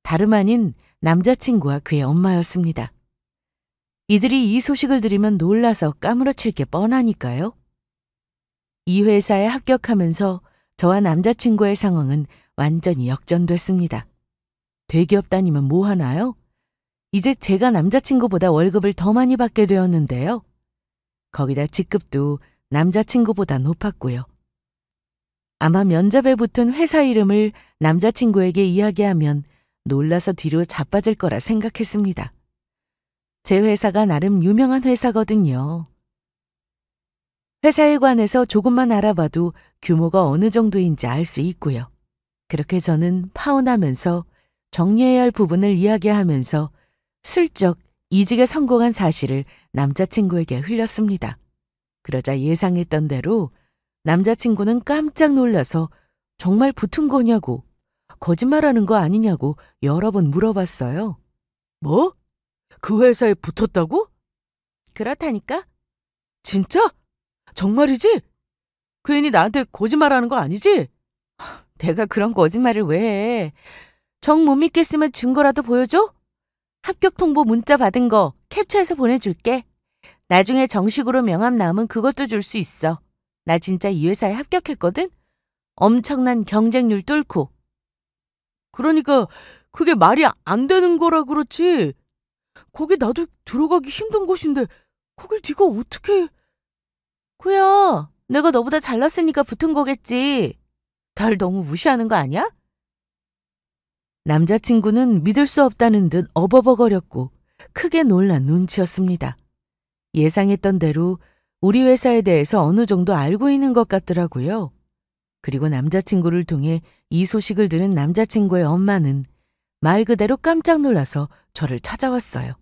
다름 아닌 남자친구와 그의 엄마였습니다. 이들이 이 소식을 들으면 놀라서 까무러칠 게 뻔하니까요. 이 회사에 합격하면서 저와 남자친구의 상황은 완전히 역전됐습니다. 대기업 다니면 뭐 하나요? 이제 제가 남자친구보다 월급을 더 많이 받게 되었는데요. 거기다 직급도 남자친구보다 높았고요. 아마 면접에 붙은 회사 이름을 남자친구에게 이야기하면 놀라서 뒤로 자빠질 거라 생각했습니다. 제 회사가 나름 유명한 회사거든요. 회사에 관해서 조금만 알아봐도 규모가 어느 정도인지 알 수 있고요. 그렇게 저는 파혼하면서 정리해야 할 부분을 이야기하면서 슬쩍 이직에 성공한 사실을 남자친구에게 흘렸습니다. 그러자 예상했던 대로 남자친구는 깜짝 놀라서 정말 붙은 거냐고, 거짓말하는 거 아니냐고 여러 번 물어봤어요. 뭐? 그 회사에 붙었다고? 그렇다니까? 진짜? 정말이지? 괜히 나한테 거짓말하는 거 아니지? 내가 그런 거짓말을 왜 해? 정 못 믿겠으면 증거라도 보여줘? 합격 통보 문자 받은 거 캡처해서 보내줄게. 나중에 정식으로 명함 나오면 그것도 줄 수 있어. 나 진짜 이 회사에 합격했거든? 엄청난 경쟁률 뚫고. 그러니까 그게 말이 안 되는 거라 그렇지. 거기 나도 들어가기 힘든 곳인데 거길 네가 어떻게... 그야 내가 너보다 잘났으니까 붙은 거겠지. 날 너무 무시하는 거 아니야? 남자친구는 믿을 수 없다는 듯 어버버거렸고 크게 놀란 눈치였습니다. 예상했던 대로 우리 회사에 대해서 어느 정도 알고 있는 것 같더라고요. 그리고 남자친구를 통해 이 소식을 들은 남자친구의 엄마는 말 그대로 깜짝 놀라서 저를 찾아왔어요.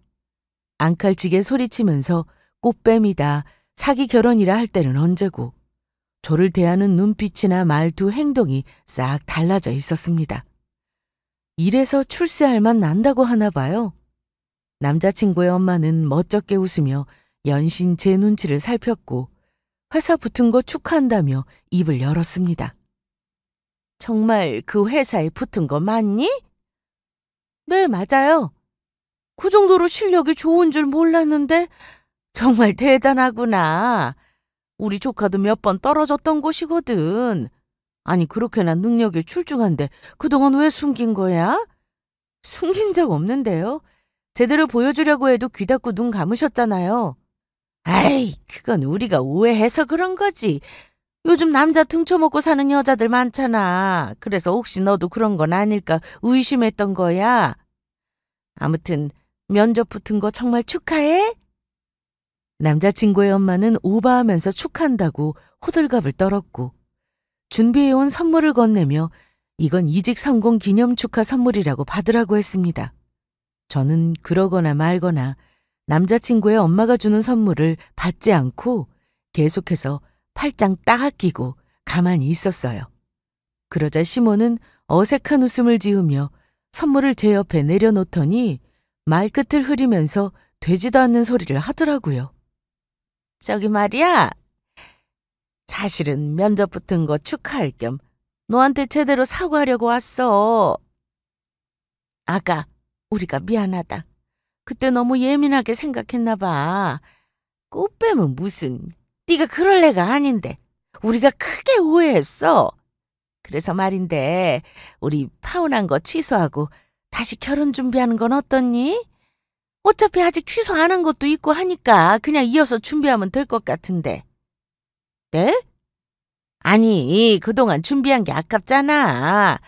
앙칼지게 소리치면서 꽃뱀이다, 사기 결혼이라 할 때는 언제고 저를 대하는 눈빛이나 말투, 행동이 싹 달라져 있었습니다. 이래서 출세할 만 난다고 하나 봐요. 남자친구의 엄마는 멋쩍게 웃으며 연신 제 눈치를 살폈고 회사 붙은 거 축하한다며 입을 열었습니다. 정말 그 회사에 붙은 거 맞니? 네, 맞아요. 그 정도로 실력이 좋은 줄 몰랐는데 정말 대단하구나. 우리 조카도 몇 번 떨어졌던 곳이거든. 아니 그렇게나 능력이 출중한데 그동안 왜 숨긴 거야? 숨긴 적 없는데요. 제대로 보여주려고 해도 귀 닫고 눈 감으셨잖아요. 아이, 그건 우리가 오해해서 그런 거지. 요즘 남자 등쳐먹고 사는 여자들 많잖아. 그래서 혹시 너도 그런 건 아닐까 의심했던 거야. 아무튼 면접 붙은 거 정말 축하해. 남자친구의 엄마는 오바하면서 축하한다고 호들갑을 떨었고 준비해온 선물을 건네며 이건 이직 성공 기념 축하 선물이라고 받으라고 했습니다. 저는 그러거나 말거나 남자친구의 엄마가 주는 선물을 받지 않고 계속해서 팔짱 딱 끼고 가만히 있었어요. 그러자 시모는 어색한 웃음을 지으며 선물을 제 옆에 내려놓더니 말끝을 흐리면서 되지도 않는 소리를 하더라고요. 저기 말이야, 사실은 면접 붙은 거 축하할 겸 너한테 제대로 사과하려고 왔어. 아가, 우리가 미안하다. 그때 너무 예민하게 생각했나 봐. 꽃뱀은 무슨, 네가 그럴 애가 아닌데 우리가 크게 오해했어. 그래서 말인데 우리 파혼한 거 취소하고 다시 결혼 준비하는 건 어떻니? 어차피 아직 취소 안 한 것도 있고 하니까 그냥 이어서 준비하면 될 것 같은데. 네? 아니, 그동안 준비한 게 아깝잖아.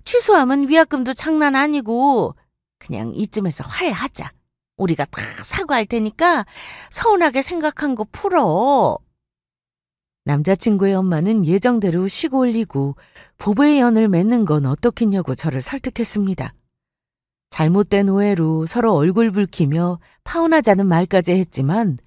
취소하면 위약금도 장난 아니고 그냥 이쯤에서 화해하자. 우리가 다 사과할 테니까 서운하게 생각한 거 풀어. 남자친구의 엄마는 예정대로 쉬고 올리고 부부의 연을 맺는 건 어떻겠냐고 저를 설득했습니다. 잘못된 오해로 서로 얼굴 붉히며 파혼하자는 말까지 했지만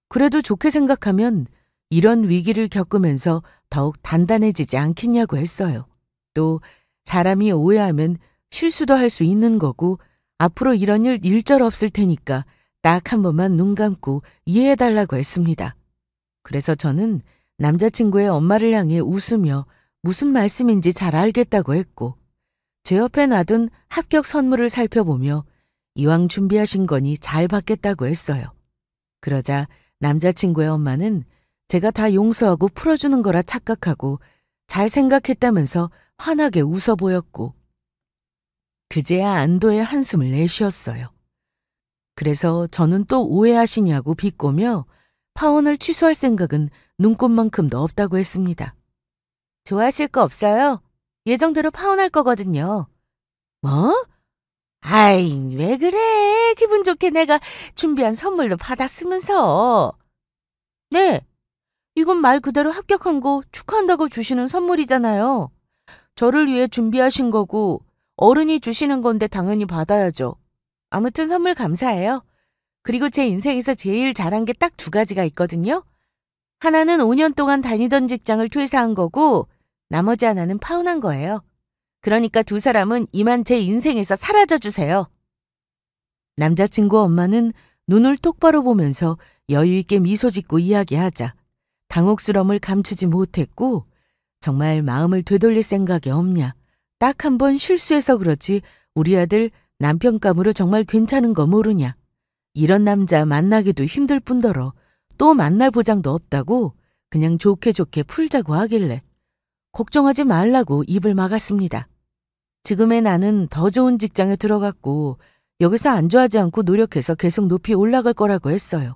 그래도 좋게 생각하면 이런 위기를 겪으면서 더욱 단단해지지 않겠냐고 했어요. 또 사람이 오해하면 실수도 할 수 있는 거고 앞으로 이런 일 일절 없을 테니까 딱 한 번만 눈 감고 이해해달라고 했습니다. 그래서 저는 남자친구의 엄마를 향해 웃으며 무슨 말씀인지 잘 알겠다고 했고 제 옆에 놔둔 합격 선물을 살펴보며 이왕 준비하신 거니 잘 받겠다고 했어요. 그러자 남자친구의 엄마는 제가 다 용서하고 풀어주는 거라 착각하고 잘 생각했다면서 환하게 웃어 보였고 그제야 안도의 한숨을 내쉬었어요. 그래서 저는 또 오해하시냐고 비꼬며 파혼을 취소할 생각은 눈꼽만큼도 없다고 했습니다. 좋아하실 거 없어요? 예정대로 파혼할 거거든요. 뭐? 아이, 왜 그래? 기분 좋게 내가 준비한 선물도 받았으면서. 네, 이건 말 그대로 합격한 거 축하한다고 주시는 선물이잖아요. 저를 위해 준비하신 거고 어른이 주시는 건데 당연히 받아야죠. 아무튼 선물 감사해요. 그리고 제 인생에서 제일 잘한 게 딱 두 가지가 있거든요. 하나는 5년 동안 다니던 직장을 퇴사한 거고 나머지 하나는 파혼한 거예요. 그러니까 두 사람은 이만 제 인생에서 사라져 주세요. 남자친구 엄마는 눈을 똑바로 보면서 여유 있게 미소 짓고 이야기하자 당혹스러움을 감추지 못했고 정말 마음을 되돌릴 생각이 없냐. 딱 한 번 실수해서 그렇지 우리 아들 남편감으로 정말 괜찮은 거 모르냐. 이런 남자 만나기도 힘들 뿐더러 또 만날 보장도 없다고 그냥 좋게 좋게 풀자고 하길래 걱정하지 말라고 입을 막았습니다. 지금의 나는 더 좋은 직장에 들어갔고 여기서 안주하지 않고 노력해서 계속 높이 올라갈 거라고 했어요.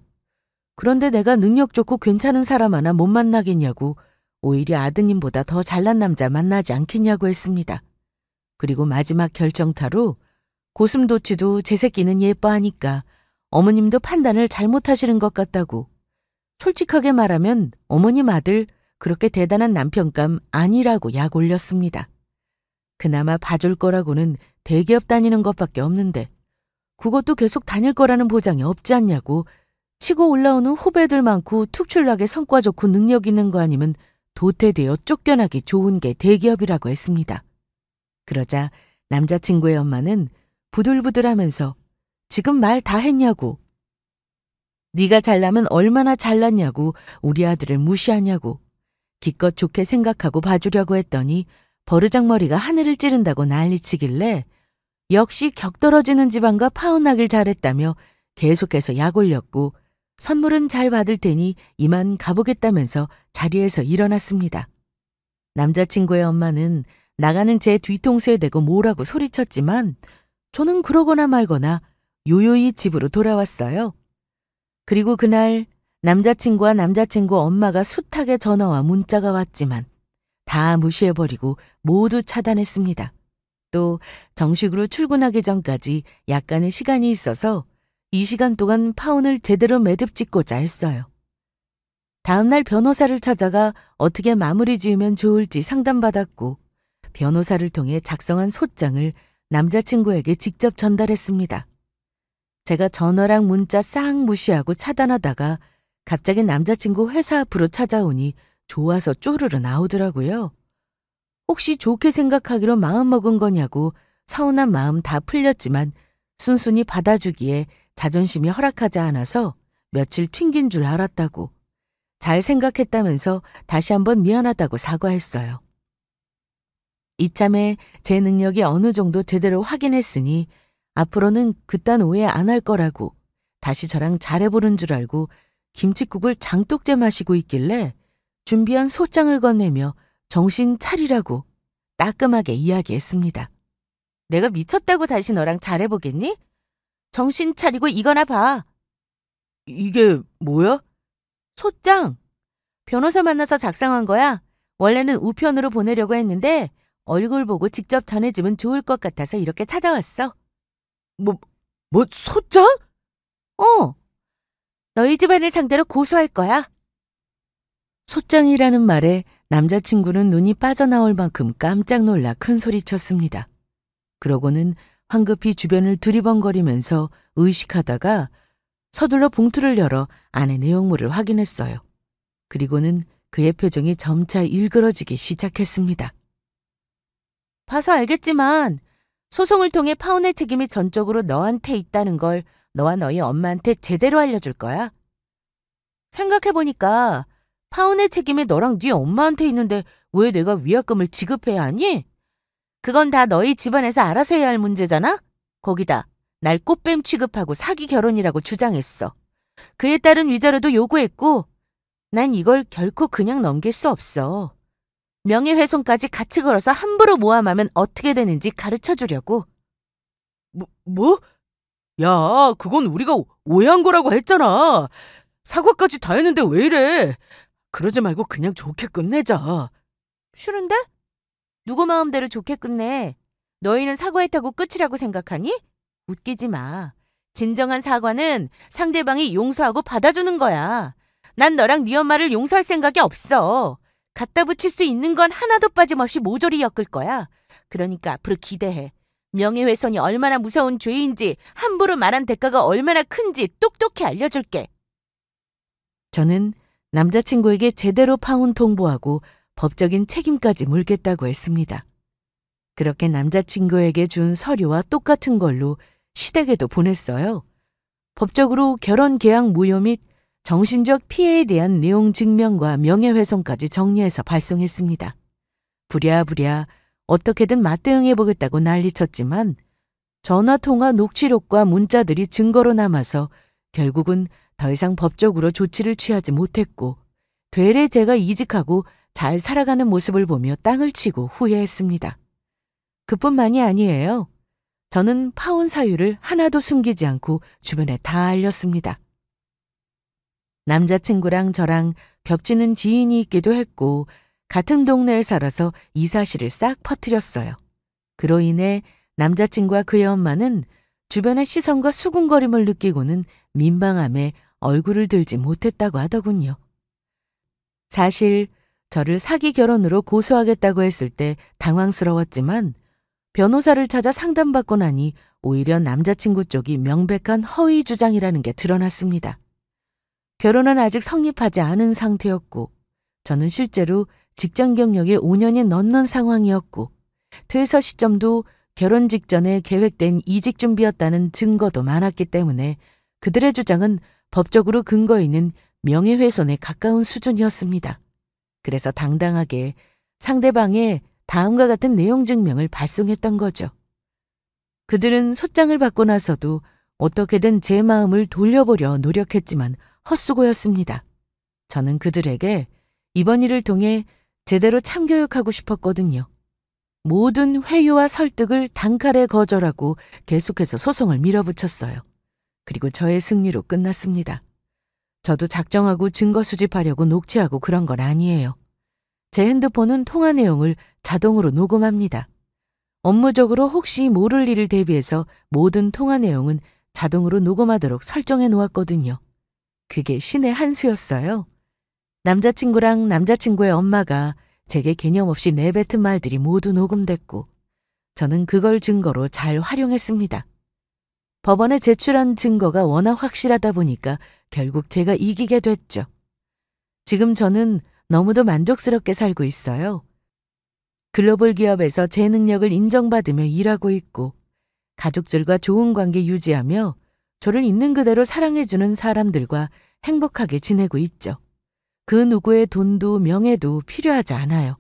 그런데 내가 능력 좋고 괜찮은 사람 하나 못 만나겠냐고 오히려 아드님보다 더 잘난 남자 만나지 않겠냐고 했습니다. 그리고 마지막 결정타로 고슴도치도 제 새끼는 예뻐하니까 어머님도 판단을 잘못하시는 것 같다고. 솔직하게 말하면 어머님 아들 그렇게 대단한 남편감 아니라고 약 올렸습니다. 그나마 봐줄 거라고는 대기업 다니는 것밖에 없는데 그것도 계속 다닐 거라는 보장이 없지 않냐고 치고 올라오는 후배들 많고 특출나게 성과 좋고 능력 있는 거 아니면 도태되어 쫓겨나기 좋은 게 대기업이라고 했습니다. 그러자 남자친구의 엄마는 부들부들하면서 지금 말 다 했냐고. 네가 잘나면 얼마나 잘났냐고 우리 아들을 무시하냐고. 기껏 좋게 생각하고 봐주려고 했더니 버르장머리가 하늘을 찌른다고 난리치길래 역시 격떨어지는 집안과 파혼하길 잘했다며 계속해서 약 올렸고 선물은 잘 받을 테니 이만 가보겠다면서 자리에서 일어났습니다. 남자친구의 엄마는 나가는 제 뒤통수에 대고 뭐라고 소리쳤지만 저는 그러거나 말거나 요요히 집으로 돌아왔어요. 그리고 그날 남자친구와 남자친구 엄마가 숱하게 전화와 문자가 왔지만 다 무시해버리고 모두 차단했습니다. 또 정식으로 출근하기 전까지 약간의 시간이 있어서 이 시간 동안 파혼을 제대로 매듭 짓고자 했어요. 다음날 변호사를 찾아가 어떻게 마무리 지으면 좋을지 상담받았고 변호사를 통해 작성한 소장을 남자친구에게 직접 전달했습니다. 제가 전화랑 문자 싹 무시하고 차단하다가 갑자기 남자친구 회사 앞으로 찾아오니 좋아서 쪼르르 나오더라고요. 혹시 좋게 생각하기로 마음먹은 거냐고 서운한 마음 다 풀렸지만 순순히 받아주기에 자존심이 허락하지 않아서 며칠 튕긴 줄 알았다고. 잘 생각했다면서 다시 한번 미안하다고 사과했어요. 이참에 제 능력이 어느 정도 제대로 확인했으니 앞으로는 그딴 오해 안 할 거라고 다시 저랑 잘해보는 줄 알고 김칫국을 장독째 마시고 있길래 준비한 소장을 건네며 정신 차리라고 따끔하게 이야기했습니다. 내가 미쳤다고 다시 너랑 잘해보겠니? 정신 차리고 이거나 봐. 이게 뭐야? 소장. 변호사 만나서 작성한 거야. 원래는 우편으로 보내려고 했는데 얼굴 보고 직접 전해주면 좋을 것 같아서 이렇게 찾아왔어. 소장? 너희 집안을 상대로 고소할 거야. 소장이라는 말에 남자친구는 눈이 빠져나올 만큼 깜짝 놀라 큰 소리쳤습니다. 그러고는 황급히 주변을 두리번거리면서 의식하다가 서둘러 봉투를 열어 안의 내용물을 확인했어요. 그리고는 그의 표정이 점차 일그러지기 시작했습니다. 봐서 알겠지만 소송을 통해 파혼의 책임이 전적으로 너한테 있다는 걸 너와 너희 엄마한테 제대로 알려줄 거야. 생각해보니까 파혼의 책임이 너랑 네 엄마한테 있는데 왜 내가 위약금을 지급해야 하니? 그건 다 너희 집안에서 알아서 해야 할 문제잖아? 거기다 날 꽃뱀 취급하고 사기 결혼이라고 주장했어. 그에 따른 위자료도 요구했고 난 이걸 결코 그냥 넘길 수 없어. 명예훼손까지 같이 걸어서 함부로 모함하면 어떻게 되는지 가르쳐주려고. 뭐? 야, 그건 우리가 오해한 거라고 했잖아. 사과까지 다 했는데 왜 이래? 그러지 말고 그냥 좋게 끝내자. 싫은데? 누구 마음대로 좋게 끝내. 너희는 사과했다고 끝이라고 생각하니? 웃기지 마. 진정한 사과는 상대방이 용서하고 받아주는 거야. 난 너랑 네 엄마를 용서할 생각이 없어. 갖다 붙일 수 있는 건 하나도 빠짐없이 모조리 엮을 거야. 그러니까 앞으로 기대해. 명예훼손이 얼마나 무서운 죄인지, 함부로 말한 대가가 얼마나 큰지 똑똑히 알려줄게. 저는 남자친구에게 제대로 파혼 통보하고 법적인 책임까지 물겠다고 했습니다. 그렇게 남자친구에게 준 서류와 똑같은 걸로 시댁에도 보냈어요. 법적으로 결혼 계약 무효 및 정신적 피해에 대한 내용 증명과 명예훼손까지 정리해서 발송했습니다. 부랴부랴 어떻게든 맞대응해보겠다고 난리쳤지만 전화통화 녹취록과 문자들이 증거로 남아서 결국은 더 이상 법적으로 조치를 취하지 못했고 되레 제가 이직하고 잘 살아가는 모습을 보며 땅을 치고 후회했습니다. 그뿐만이 아니에요. 저는 파혼 사유를 하나도 숨기지 않고 주변에 다 알렸습니다. 남자친구랑 저랑 겹치는 지인이 있기도 했고 같은 동네에 살아서 이 사실을 싹 퍼뜨렸어요. 그로 인해 남자친구와 그의 엄마는 주변의 시선과 수군거림을 느끼고는 민망함에 얼굴을 들지 못했다고 하더군요. 사실 저를 사기 결혼으로 고소하겠다고 했을 때 당황스러웠지만 변호사를 찾아 상담받고 나니 오히려 남자친구 쪽이 명백한 허위 주장이라는 게 드러났습니다. 결혼은 아직 성립하지 않은 상태였고 저는 실제로 직장 경력에 5년이 넘는 상황이었고 퇴사 시점도 결혼 직전에 계획된 이직 준비였다는 증거도 많았기 때문에 그들의 주장은 법적으로 근거 있는 명예훼손에 가까운 수준이었습니다. 그래서 당당하게 상대방의 다음과 같은 내용 증명을 발송했던 거죠. 그들은 소장을 받고 나서도 어떻게든 제 마음을 돌려보려 노력했지만 헛수고였습니다. 저는 그들에게 이번 일을 통해 제대로 참교육하고 싶었거든요. 모든 회유와 설득을 단칼에 거절하고 계속해서 소송을 밀어붙였어요. 그리고 저의 승리로 끝났습니다. 저도 작정하고 증거 수집하려고 녹취하고 그런 건 아니에요. 제 핸드폰은 통화 내용을 자동으로 녹음합니다. 업무적으로 혹시 모를 일을 대비해서 모든 통화 내용은 자동으로 녹음하도록 설정해 놓았거든요. 그게 신의 한 수였어요. 남자친구랑 남자친구의 엄마가 제게 개념 없이 내뱉은 말들이 모두 녹음됐고 저는 그걸 증거로 잘 활용했습니다. 법원에 제출한 증거가 워낙 확실하다 보니까 결국 제가 이기게 됐죠. 지금 저는 너무도 만족스럽게 살고 있어요. 글로벌 기업에서 제 능력을 인정받으며 일하고 있고 가족들과 좋은 관계 유지하며 저를 있는 그대로 사랑해주는 사람들과 행복하게 지내고 있죠. 그 누구의 돈도 명예도 필요하지 않아요.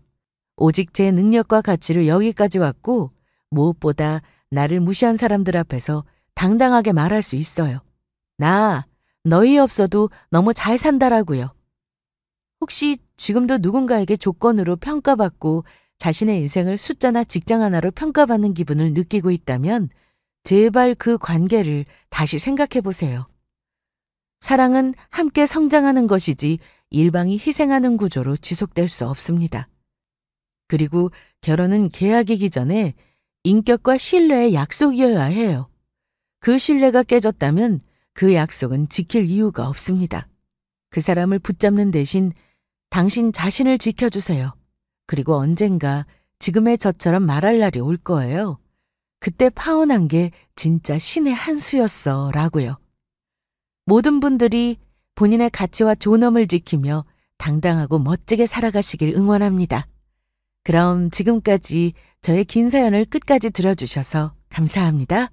오직 제 능력과 가치로 여기까지 왔고 무엇보다 나를 무시한 사람들 앞에서 당당하게 말할 수 있어요. 나 너희 없어도 너무 잘 산다라고요. 혹시 지금도 누군가에게 조건으로 평가받고 자신의 인생을 숫자나 직장 하나로 평가받는 기분을 느끼고 있다면 제발 그 관계를 다시 생각해 보세요. 사랑은 함께 성장하는 것이지 일방이 희생하는 구조로 지속될 수 없습니다. 그리고 결혼은 계약이기 전에 인격과 신뢰의 약속이어야 해요. 그 신뢰가 깨졌다면 그 약속은 지킬 이유가 없습니다. 그 사람을 붙잡는 대신 당신 자신을 지켜주세요. 그리고 언젠가 지금의 저처럼 말할 날이 올 거예요. 그때 파혼한 게 진짜 신의 한 수였어 라고요. 모든 분들이 본인의 가치와 존엄을 지키며 당당하고 멋지게 살아가시길 응원합니다. 그럼 지금까지 저의 긴 사연을 끝까지 들어주셔서 감사합니다.